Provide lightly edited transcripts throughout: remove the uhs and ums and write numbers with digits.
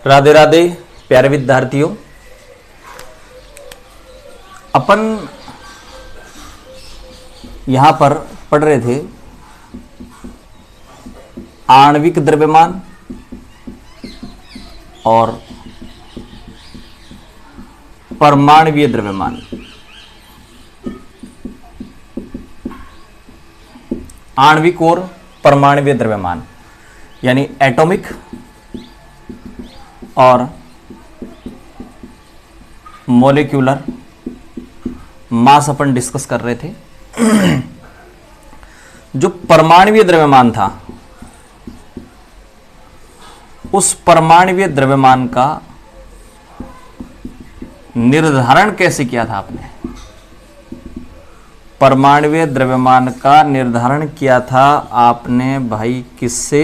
राधे राधे प्यारे विद्यार्थियों, अपन यहां पर पढ़ रहे थे आणविक द्रव्यमान और परमाणुवीय द्रव्यमान। आणविक और परमाणुवीय द्रव्यमान यानी एटॉमिक और मॉलिक्यूलर मास अपन डिस्कस कर रहे थे। जो परमाणुवीय द्रव्यमान था, उस परमाणुवीय द्रव्यमान का निर्धारण कैसे किया था आपने? परमाणुवीय द्रव्यमान का निर्धारण किया था आपने भाई किससे?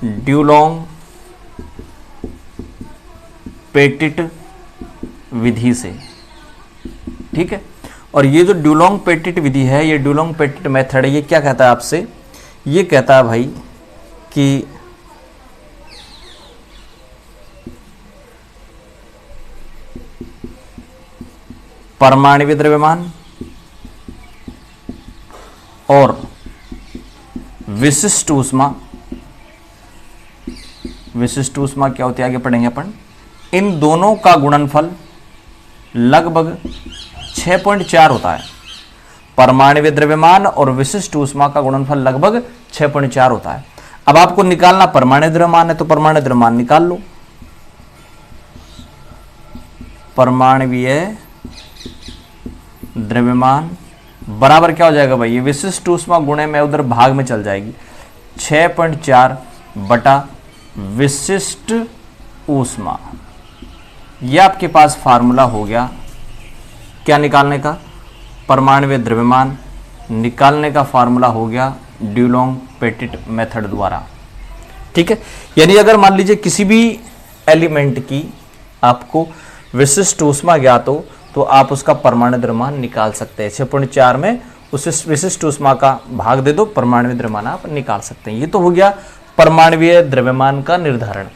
ड्यूलोंग पेटिट विधि से। ठीक है। और ये जो ड्यूलोंग पेटिट विधि है, ये ड्यूलोंग पेटिट मेथड है, ये क्या कहता है आपसे? ये कहता है भाई कि परमाणुवीय द्रव्यमान और विशिष्ट ऊष्मा, विशिष्ट ऊष्मा क्या होती है आगे पढ़ेंगे अपन, इन दोनों का गुणनफल लगभग 6.4 होता है। परमाणुवीय द्रव्यमान और विशिष्ट ऊष्मा का गुणनफल लगभग 6.4 होता है। अब आपको निकालना परमाणु द्रव्यमान है, तो परमाणु द्रव्यमान निकाल लो। परमाणुवीय द्रव्यमान बराबर क्या हो जाएगा भाई? ये विशिष्ट ऊष्मा गुणे में उधर भाग में चल जाएगी, 6.4 बटा विशिष्ट ऊष्मा। ये आपके पास फार्मूला हो गया क्या निकालने का? परमाणुवीय द्रव्यमान निकालने का फार्मूला हो गया ड्यूलोंग पेटिट मेथड द्वारा। ठीक है। यानी अगर मान लीजिए किसी भी एलिमेंट की आपको विशिष्ट ऊष्मा ज्ञात हो, तो आप उसका परमाणु द्रव्यमान निकाल सकते हैं। 6.4 में उस विशिष्ट ऊष्मा का भाग दे दो, परमाणु द्रव्यमान आप निकाल सकते हैं। ये तो हो गया परमाणुवीय द्रव्यमान का निर्धारण।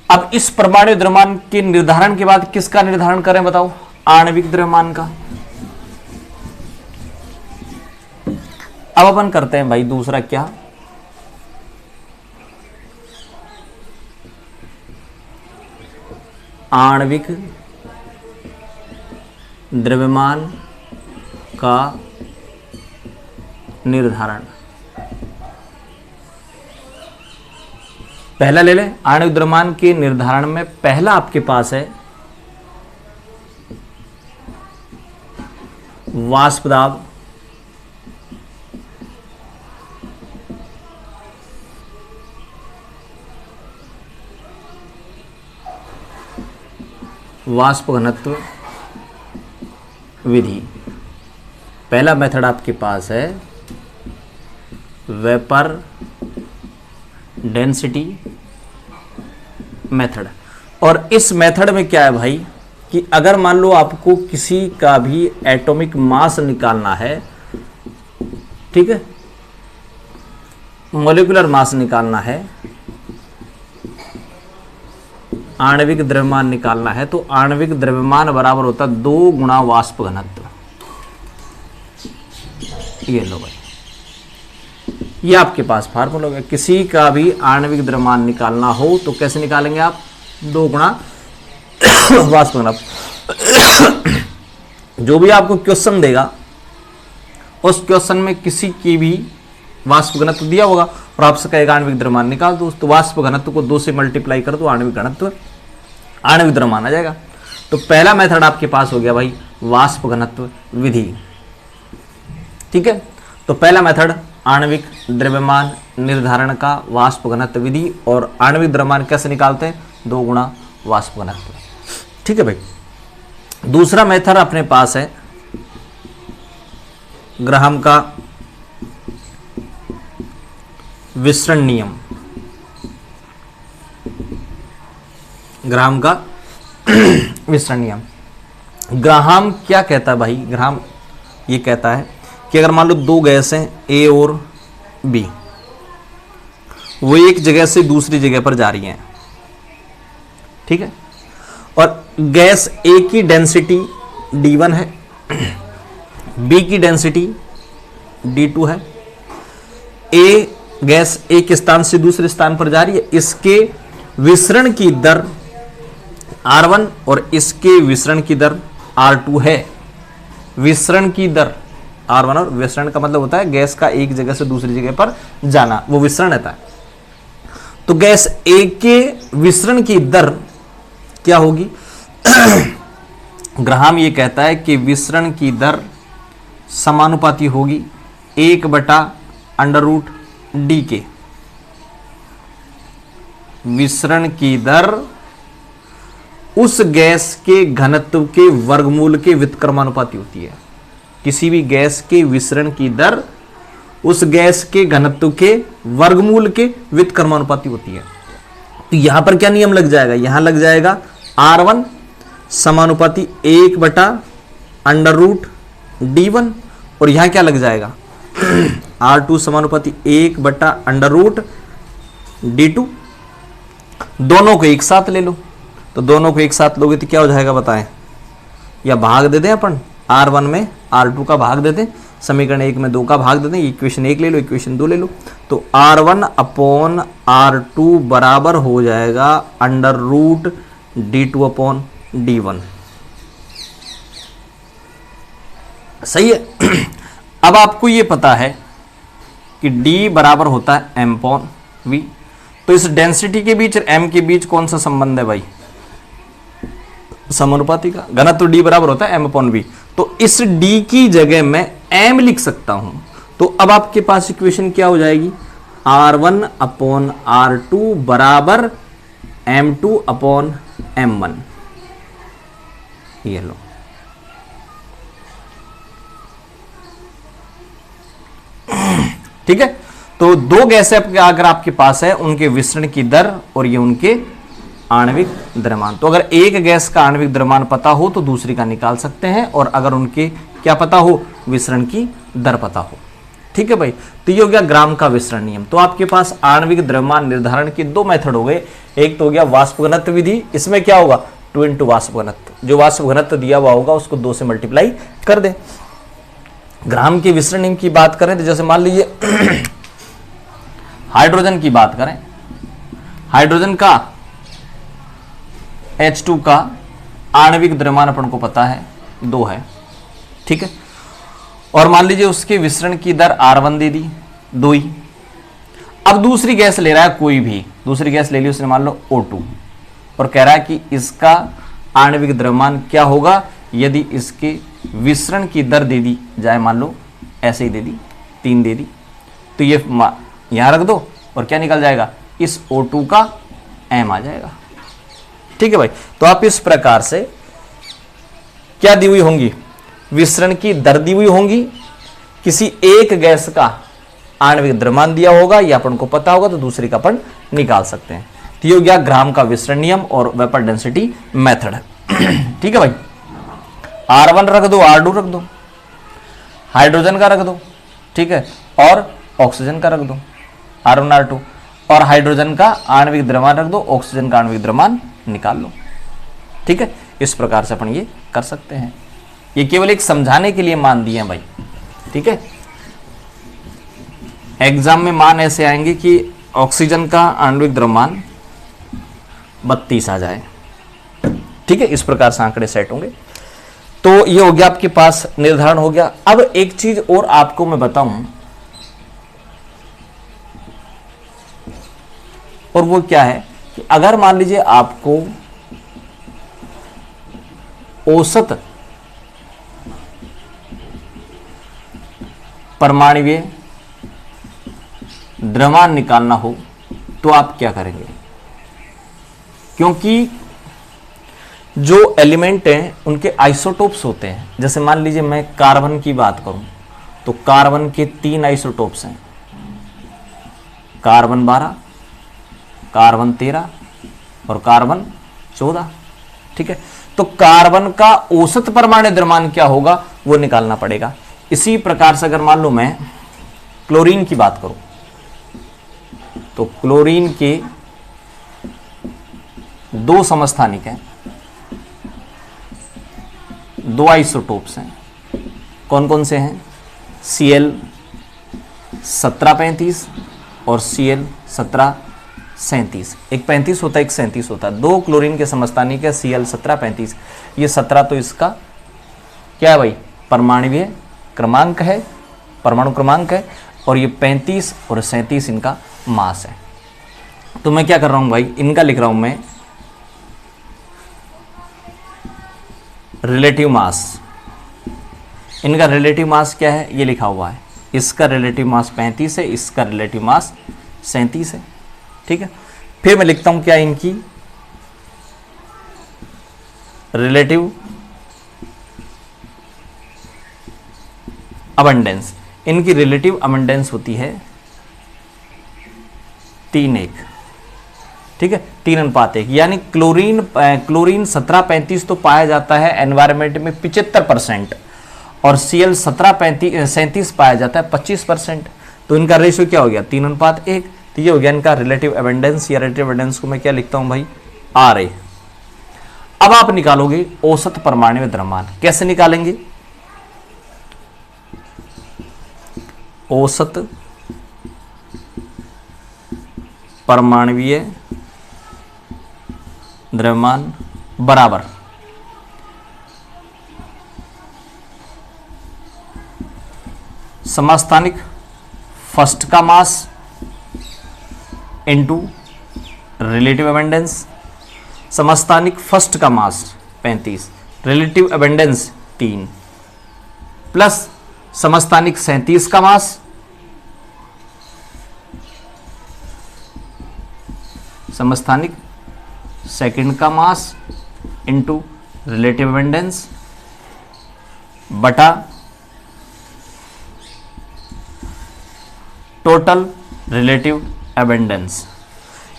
अब इस परमाणु द्रव्यमान के निर्धारण के बाद किसका निर्धारण करें बताओ? आणविक द्रव्यमान का। अब अपन करते हैं भाई दूसरा क्या? आणविक द्रव्यमान का निर्धारण। पहला ले ले। आणविक द्रव्यमान के निर्धारण में पहला आपके पास है वाष्प दाब, वाष्प घनत्व विधि। पहला मेथड आपके पास है वेपर डेंसिटी मेथड। और इस मेथड में क्या है भाई कि अगर मान लो आपको किसी का भी एटॉमिक मास निकालना है, ठीक है, मॉलिक्यूलर मास निकालना है, आणविक द्रव्यमान निकालना है, तो आणविक द्रव्यमान बराबर होता 2 गुणा वाष्प घनत्व। ये लो भाई, ये आपके पास फार्मूला हो गया। किसी का भी आणविक द्रव्यमान निकालना हो तो कैसे निकालेंगे आप? 2 गुणा वाष्प घनत्व। जो भी आपको क्वेश्चन देगा, उस क्वेश्चन में किसी की भी वाष्प घनत्व दिया होगा और आपसे कहेगा आणविक द्रव्यमान निकाल दो, तो वाष्प घनत्व को 2 से मल्टीप्लाई कर दो, आणविक घनत्व, आणविक द्रव्यमान आ जाएगा। तो पहला मेथड आपके पास हो गया भाई वाष्प घनत्व विधि। ठीक है। तो पहला मेथड आणविक द्रव्यमान निर्धारण का वाष्प घनत्व विधि, और आणविक द्रव्यमान कैसे निकालते हैं? 2 गुणा वाष्प घनत्व। ठीक है भाई। दूसरा मेथड अपने पास है ग्राहम का विसरण नियम। ग्राहम का विसरण नियम। ग्राहम क्या कहता है भाई? ग्राहम ये कहता है कि अगर मान लो 2 गैस हैं ए और बी, वो एक जगह से दूसरी जगह पर जा रही हैं, ठीक है। और गैस ए की डेंसिटी D1 है, बी की डेंसिटी D2 है। ए गैस एक स्थान से दूसरे स्थान पर जा रही है, इसके विसरण की दर R1 और इसके विसरण की दर R2 है। विसरण की दर R1, और विसरण का मतलब होता है गैस का एक जगह से दूसरी जगह पर जाना, वो विसरण रहता है। तो गैस ए के विसरण की दर क्या होगी? ग्राहम ये कहता है कि विसरण की दर समानुपाती होगी 1/√D के। विसरण की दर उस गैस के घनत्व के वर्गमूल के व्युत्क्रमानुपाती होती है। किसी भी गैस के विसरण की दर उस गैस के घनत्व के वर्गमूल के व्युत्क्रमानुपाती होती है। तो यहां पर क्या नियम लग जाएगा? यहां लग जाएगा R1 समानुपाती 1/√D1, और यहां क्या लग जाएगा? R2 समानुपाती 1/√D2। दोनों को एक साथ ले लो, तो दोनों को एक साथ लोगे तो क्या हो जाएगा बताएं? या भाग दे दें अपन, R1 में R2 का भाग दे दें, समीकरण 1 में 2 का भाग दे दें, इक्वेशन 1 ले लो, इक्वेशन 2 ले लो, तो R1/R2 बराबर हो जाएगा √D2/D1। सही है। अब आपको ये पता है कि D बराबर होता है M/V, तो इस डेंसिटी के बीच और M के बीच कौन सा संबंध है भाई? समानुपाती का। घनत्व D बराबर होता है M/V, तो इस D की जगह मैं M लिख सकता हूं। तो अब आपके पास इक्वेशन क्या हो जाएगी? R1/R2 बराबर M2/M1। ये लो, ठीक है। तो दो गैसें अगर आपके पास है, उनके विसरण की दर और ये उनके आणविक द्रव्यमान। तो अगर एक गैस का आणविक द्रव्यमान पता हो तो दूसरी का निकाल सकते हैं, और अगर उनके क्या पता हो? विसरण की दर पता हो। ठीक है भाई। तो ये हो गया ग्राम का विसरण नियम। तो आपके पास आणविक द्रव्यमान निर्धारण के दो मेथड हो गए। एक तो हो गया वाष्प घनत्व विधि, इसमें क्या होगा? 2 × वाष्प घनत्व। जो वाष्प घनत्व दिया हुआ होगा उसको 2 से मल्टीप्लाई कर दे। ग्राम के विसरण नियम की बात करें तो जैसे मान लीजिए हाइड्रोजन की बात करें, हाइड्रोजन का H2 का आणविक द्रव्यमान अपन को पता है 2 है, ठीक है। और मान लीजिए उसके विसरण की दर R1 दे दी 2 ही। अब दूसरी गैस ले रहा है, कोई भी दूसरी गैस ले ली उसने, मान लो O2, और कह रहा है कि इसका आणविक द्रव्यमान क्या होगा यदि इसके विसरण की दर दे दी जाए, मान लो ऐसे ही दे दी 3 दे दी, तो ये यहां रख दो और क्या निकल जाएगा? इस O2 का M आ जाएगा। ठीक है भाई। तो आप इस प्रकार से क्या दी हुई होंगी? विसरण की दर दी हुई होंगी, किसी एक गैस का आणविक द्रव्यमान दिया होगा, या अपन को पता होगा तो दूसरी का अपन निकाल सकते हैं। तो ये हो गया ग्राम का विसरण नियम और वेपर डेंसिटी मेथड है। ठीक है भाई। R1 रख दो, R2 रख दो, हाइड्रोजन का रख दो, ठीक है, और ऑक्सीजन का रख दो R1 R2, और हाइड्रोजन का आणविक द्रव्यमान रख दो, ऑक्सीजन का आणविक द्रव्यमान निकाल लो। ठीक है। इस प्रकार से अपन ये कर सकते हैं। ये केवल एक समझाने के लिए मान दिए हैं भाई। ठीक है। एग्जाम में मान ऐसे आएंगे कि ऑक्सीजन का आणविक द्रव्यमान 32 आ जाए। ठीक है। इस प्रकार से आंकड़े सेट होंगे। तो ये हो गया आपके पास निर्धारण हो गया। अब एक चीज और आपको मैं बताऊं, और वो क्या है कि अगर मान लीजिए आपको औसत परमाणुवीय द्रव्यमान निकालना हो तो आप क्या करेंगे? क्योंकि जो एलिमेंट हैं उनके आइसोटोप्स होते हैं। जैसे मान लीजिए मैं कार्बन की बात करूं तो कार्बन के 3 आइसोटोप्स हैं, कार्बन 12, कार्बन 13 और कार्बन 14। ठीक है। तो कार्बन का औसत परमाणु द्रव्यमान क्या होगा वो निकालना पड़ेगा। इसी प्रकार से अगर मान लो मैं क्लोरीन की बात करूं तो क्लोरीन के दो समस्थानिक हैं, दो आइसोटोप्स हैं, कौन कौन से हैं? Cl 1735 और Cl 1737। एक 35 होता है, एक 37 होता है। दो क्लोरीन के समस्थानिक है Cl 1735। ये 17 तो इसका क्या है भाई? परमाणुवीय क्रमांक है, परमाणु क्रमांक है, और ये 35 और 37 इनका मास है। तो मैं क्या कर रहा हूं भाई, इनका लिख रहा हूं मैं रिलेटिव मास। इनका रिलेटिव मास क्या है? ये लिखा हुआ है। इसका रिलेटिव मास 35 है, इसका रिलेटिव मास 37 है। ठीक है, फिर मैं लिखता हूं क्या, इनकी रिलेटिव अबंडेंस। इनकी रिलेटिव अबंडेंस होती है 3:1। ठीक है, 3:1, यानी क्लोरीन 1735 तो पाया जाता है एनवायरमेंट में 75% और Cl 1737 पाया जाता है 25%। तो इनका रेशियो क्या हो गया? 3:1। तो ये हो गया इनका रिलेटिव एबंडेंस, या रिलेटिव एबंडेंस को मैं क्या लिखता हूं भाई? Ra। अब आप निकालोगे औसत परमाणु द्रव्यमान। कैसे निकालेंगे? औसत परमाणुवीय द्रव्यमान बराबर समस्थानिक फर्स्ट का मास इनटू रिलेटिव अबंडेंस। समस्थानिक फर्स्ट का मास 35, रिलेटिव अबंडेंस 3, प्लस समस्थानिक 37 का मास, समस्थानिक सेकंड का मास इनटू रिलेटिव अबंडेंस बटा टोटल रिलेटिव अबंडेंस।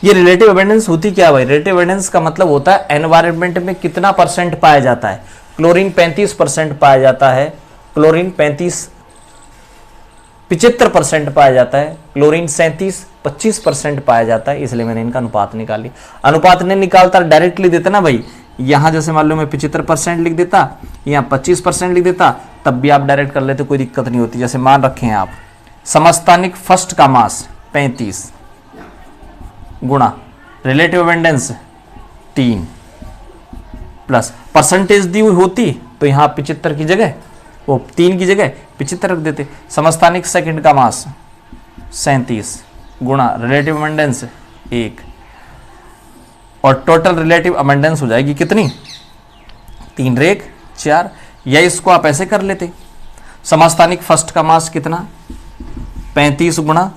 ये रिलेटिव अबंडेंस होती क्या है भाई? रिलेटिव अबंडेंस का मतलब होता है एनवायरनमेंट में कितना परसेंट पाया जाता है। क्लोरीन 35% पाया जाता है, क्लोरीन 75% पाया जाता है, क्लोरीन 37 25% पाया जाता है। इसलिए मैंने इनका अनुपात निकाल लिया। अनुपात नहीं निकालता डायरेक्टली देता ना भाई, यहां जैसे मान लो मैं 75% लिख देता, यहां 25% लिख देता, तब भी आप डायरेक्ट कर लेते, कोई दिक्कत नहीं होती। जैसे मान रखे हैं आप समस्थानिक फर्स्ट का मास 35 गुणा रिलेटिव अबंडेंस 3 प्लस परसेंटेज दी हुई होती तो यहां 75 की जगह, वो 3 की जगह 75 रख देते। समस्थानिक सेकंड का मास 37 गुणा रिलेटिव अबंडेंस 1, और टोटल रिलेटिव अबंडेंस हो जाएगी कितनी? 3 रेख 4, या इसको आप ऐसे कर लेते, समस्थानिक फर्स्ट का मास कितना? 35 गुणा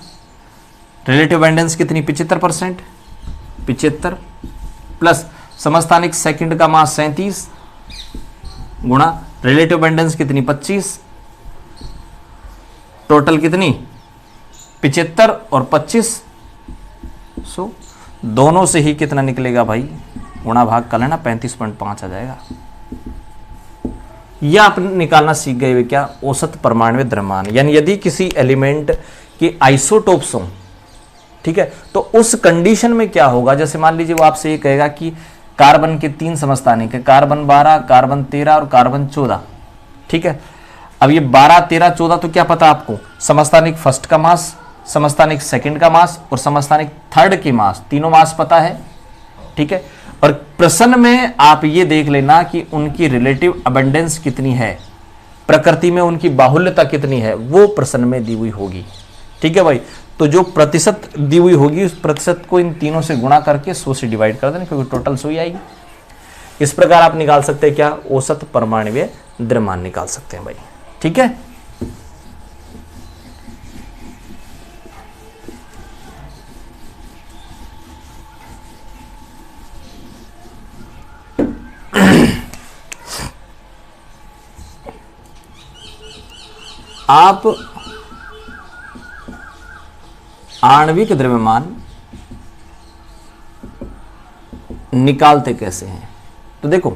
रिलेटिव अबंडेंस कितनी? 75%, 75 प्लस समस्थानिक सेकंड का मास 37 गुणा रिलेटिव अबंडेंस कितनी? 25, टोटल कितनी? 75 और 25। सो दोनों से ही कितना निकलेगा भाई? गुणा भाग कर लेना, 35.5 आ जाएगा। यह आप निकालना सीख गए क्या? औसत परमाणु द्रव्यमान। यानी यदि किसी एलिमेंट के आइसोटोप्स हों, ठीक है, तो उस कंडीशन में क्या होगा? जैसे मान लीजिए वो आपसे ये कहेगा कि कार्बन के 3 समस्थानिक है, कार्बन 12, कार्बन 13 और कार्बन 14। ठीक है, अब ये 12, 13, 14 तो क्या पता आपको? समस्थानिक फर्स्ट का मास, समस्थानिक सेकंड का मास और समस्थानिक थर्ड की मास, तीनों मास पता है। ठीक है, और प्रश्न में आप ये देख लेना कि उनकी रिलेटिव अबंडेंस कितनी है, प्रकृति में उनकी बाहुल्यता कितनी है, वो प्रश्न में दी हुई होगी। ठीक है भाई, तो जो प्रतिशत दी हुई होगी उस प्रतिशत को इन तीनों से गुणा करके 100 से डिवाइड कर देना, क्योंकि टोटल 100 ही आएगी। इस प्रकार आप निकाल सकते हैं क्या? औसत परमाणुवीय द्रव्यमान निकाल सकते हैं भाई। ठीक है, आप आणविक द्रव्यमान निकालते कैसे हैं? तो देखो,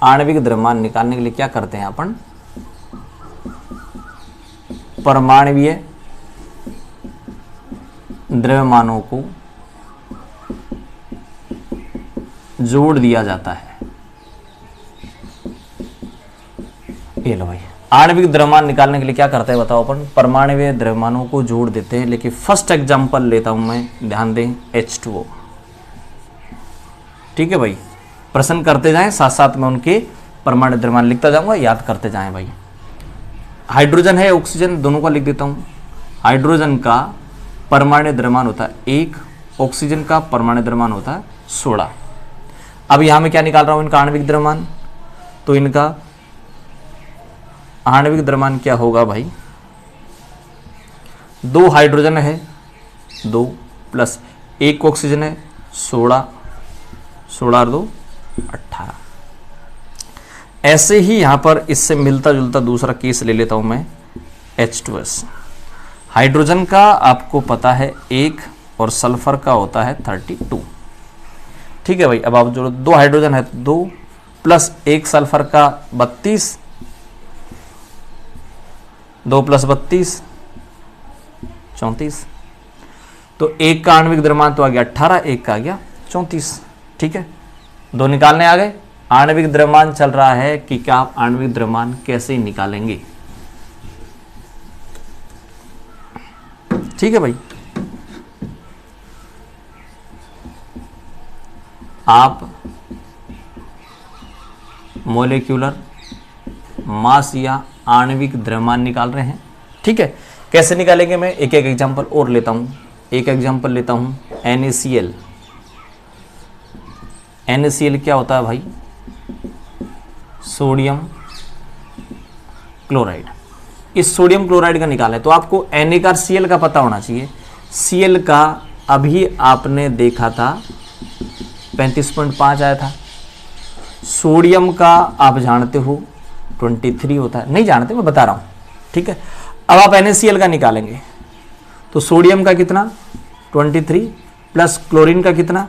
आणविक द्रव्यमान निकालने के लिए क्या करते हैं अपन? परमाणुवीय द्रव्यमानों को जोड़ दिया जाता है। ये लो भाई, आणविक द्रव्यमान निकालने के लिए क्या करते हैं बताओ अपन, परमाणु द्रव्यमानों को जोड़ देते हैं। लेकिन फर्स्ट एग्जांपल लेता हूं मैं, ध्यान दें, H2O। ठीक है भाई, प्रश्न करते जाएं, साथ साथ में उनके परमाणु द्रव्यमान लिखता जाऊंगा, याद करते जाएं भाई। हाइड्रोजन है, ऑक्सीजन, दोनों का लिख देता हूं। हाइड्रोजन का परमाणु द्रव्यमान होता है 1, ऑक्सीजन का परमाणु द्रव्यमान होता है 16। अब यहां मैं क्या निकाल रहा हूं, इनका आणविक द्रव्यमान। तो इनका आणविक द्रव्यमान क्या होगा भाई, 2 हाइड्रोजन है 2 प्लस 1 ऑक्सीजन है 16, 16 और 2 18। ऐसे ही यहां पर इससे मिलता जुलता दूसरा केस ले लेता हूं मैं, H2S। हाइड्रोजन का आपको पता है 1 और सल्फर का होता है 32। ठीक है भाई, अब आप जोड़ो, 2 हाइड्रोजन है 2 प्लस 1 सल्फर का 32, 2 प्लस 32 34। तो एक का आणविक द्रव्यमान तो आ गया 18, एक का आ गया 34। ठीक है, 2 निकालने आ गए। आणविक द्रव्यमान चल रहा है कि क्या आप आणविक द्रव्यमान कैसे निकालेंगे। ठीक है भाई, आप मोलिक्यूलर मास या आणविक द्रव्यमान निकाल रहे हैं। ठीक है, कैसे निकालेंगे, मैं एक एक एग्जांपल और लेता हूं। एक एग्जांपल लेता हूं, NaCl। NaCl क्या होता है भाई, सोडियम क्लोराइड। इस सोडियम क्लोराइड का निकाला है तो आपको Na का Cl का पता होना चाहिए। Cl का अभी आपने देखा था 35.5 आया था। सोडियम का आप जानते हो 23 होता है, नहीं जानते मैं बता रहा हूं। ठीक है, अब आप NaCl का निकालेंगे तो सोडियम का कितना 23 प्लस क्लोरीन का कितना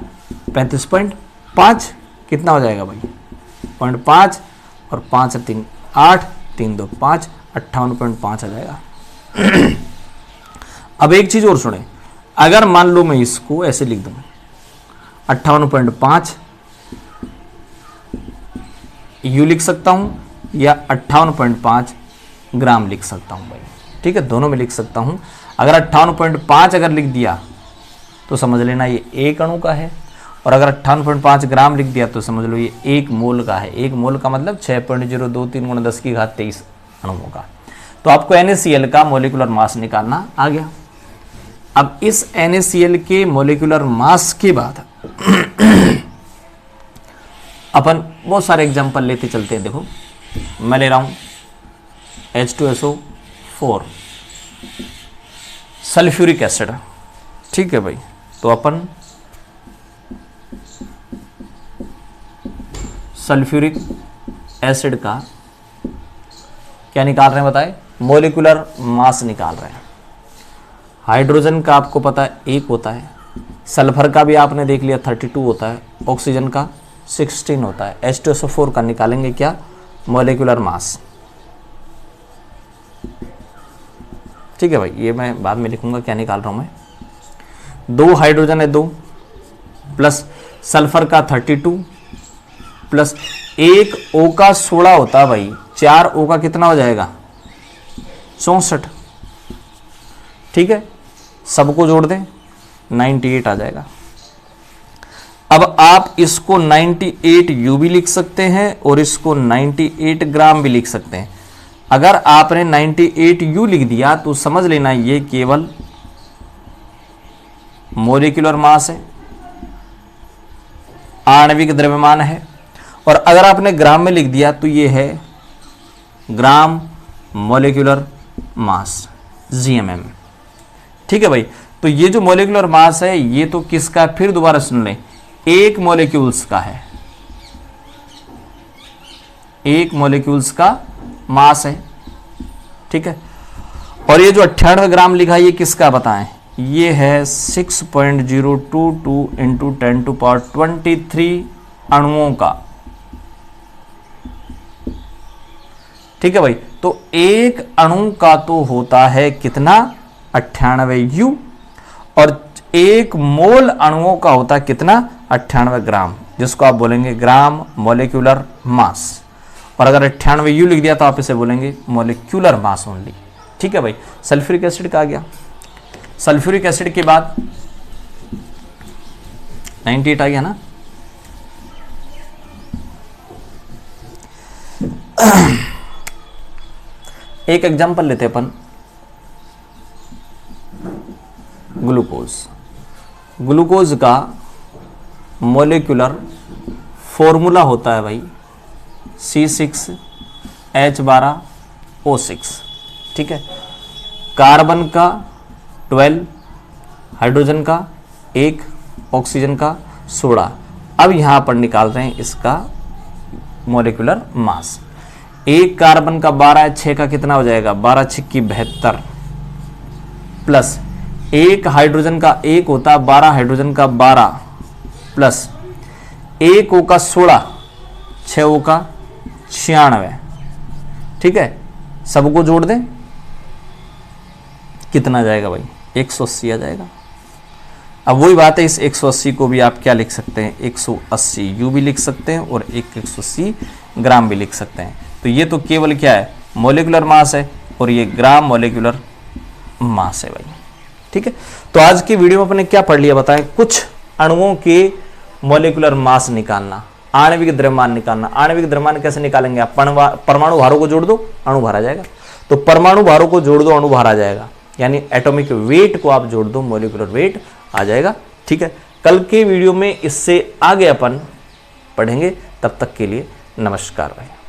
35.5, कितना हो जाएगा भाई 0.5 और 5 3 8, 3 2 5, 58.5 आ जाएगा। अब एक चीज और सुने, अगर मान लो मैं इसको ऐसे लिख दूं 58.5 यू लिख सकता हूं या 58.5 ग्राम लिख सकता हूं भाई। ठीक है, दोनों में लिख सकता हूं। अगर 58.5 अगर लिख दिया तो समझ लेना ये एक अणु का है, और अगर 58.5 ग्राम लिख दिया तो समझ लो ये 1 मोल का है। 1 मोल का मतलब 6.023 × 10⁻23 अणुओं का। तो आपको NaCl का मोलिकुलर मास निकालना आ गया। अब इस NaCl के मोलिकुलर मास के बाद अपन बहुत सारे एग्जांपल लेते चलते हैं। देखो मैं ले रहा हूं H2SO4 सल्फ्यूरिक एसिड। ठीक है भाई, तो अपन सल्फ्यूरिक एसिड का क्या निकाल रहे हैं बताए, मोलिकुलर मास निकाल रहे हैं। हाइड्रोजन का आपको पता है 1 होता है, सल्फर का भी आपने देख लिया 32 होता है, ऑक्सीजन का 16 होता है। H2SO4 का निकालेंगे क्या, मोलिकुलर मास। ठीक है भाई, ये मैं बाद में लिखूंगा क्या निकाल रहा हूं मैं। 2 हाइड्रोजन है 2 प्लस सल्फर का 32 प्लस 1 O का 16 होता है भाई, 4 O का कितना हो जाएगा 64। ठीक है, सबको जोड़ दें 98 आ जाएगा। अब आप इसको 98 U भी लिख सकते हैं और इसको 98 ग्राम भी लिख सकते हैं। अगर आपने 98 U लिख दिया तो समझ लेना ये केवल मोलिकुलर मास है, आणविक द्रव्यमान है। और अगर आपने ग्राम में लिख दिया तो ये है ग्राम मोलिकुलर मास, GMM। ठीक है भाई, तो ये जो मोलिकुलर मास है ये तो किसका, फिर दोबारा सुन लें, एक मॉलिक्यूल्स का है, एक मॉलिक्यूल्स का मास है। ठीक है, और ये जो 98 ग्राम लिखा है ये किसका बताएं, ये है 6.022 × 10⁻23 अणुओं का। ठीक है भाई, तो एक अणु का तो होता है कितना 98 U, और 1 मोल अणुओं का होता है कितना 98 ग्राम। जिसको आप बोलेंगे ग्राम मोलिकुलर मास। और अगर 98 यू लिख दिया तो आप इसे बोलेंगे मोलिक्यूलर मास ओनली। ठीक है भाई, सल्फ्यूरिक एसिड का आ गया। सल्फ्यूरिक एसिड के बाद 98 आ गया ना। एक एग्जांपल लेते हैं अपन, ग्लूकोज। ग्लूकोज का मोलिकुलर फॉर्मूला होता है भाई C6H12O6। ठीक है, कार्बन का 12, हाइड्रोजन का 1, ऑक्सीजन का 16। अब यहां पर निकाल रहे हैं इसका मोलिकुलर मास। एक कार्बन का 12 है, 6 का कितना हो जाएगा, 12 6 72, प्लस एक हाइड्रोजन का 1 होता है, 12 हाइड्रोजन का 12, प्लस 1 O का 16, 6 O का 96। ठीक है, सबको जोड़ दें, कितना जाएगा भाई, 180 आ जाएगा। अब वही बात है, इस 180 को भी आप क्या लिख सकते हैं, 180 यू भी लिख सकते हैं और 180 ग्राम भी लिख सकते हैं। तो ये तो केवल क्या है, मोलिकुलर मास है, और ये ग्राम मोलिकुलर मास है भाई। ठीक है, तो आज की वीडियो में अपने क्या पढ़ लिया बताएं, कुछ अणुओं के मोलिकुलर मास निकालना, आणविक द्रव्यमान निकालना। आणविक द्रव्यमान कैसे निकालेंगे, आप परमाणु भारों को जोड़ दो, अणु भर आ जाएगा। तो परमाणु भारों को जोड़ दो, अणु भर आ जाएगा, यानी एटॉमिक वेट को आप जोड़ दो, मोलिकुलर वेट आ जाएगा। ठीक है, कल के वीडियो में इससे आगे अपन पढ़ेंगे। तब तक के लिए नमस्कार भाई।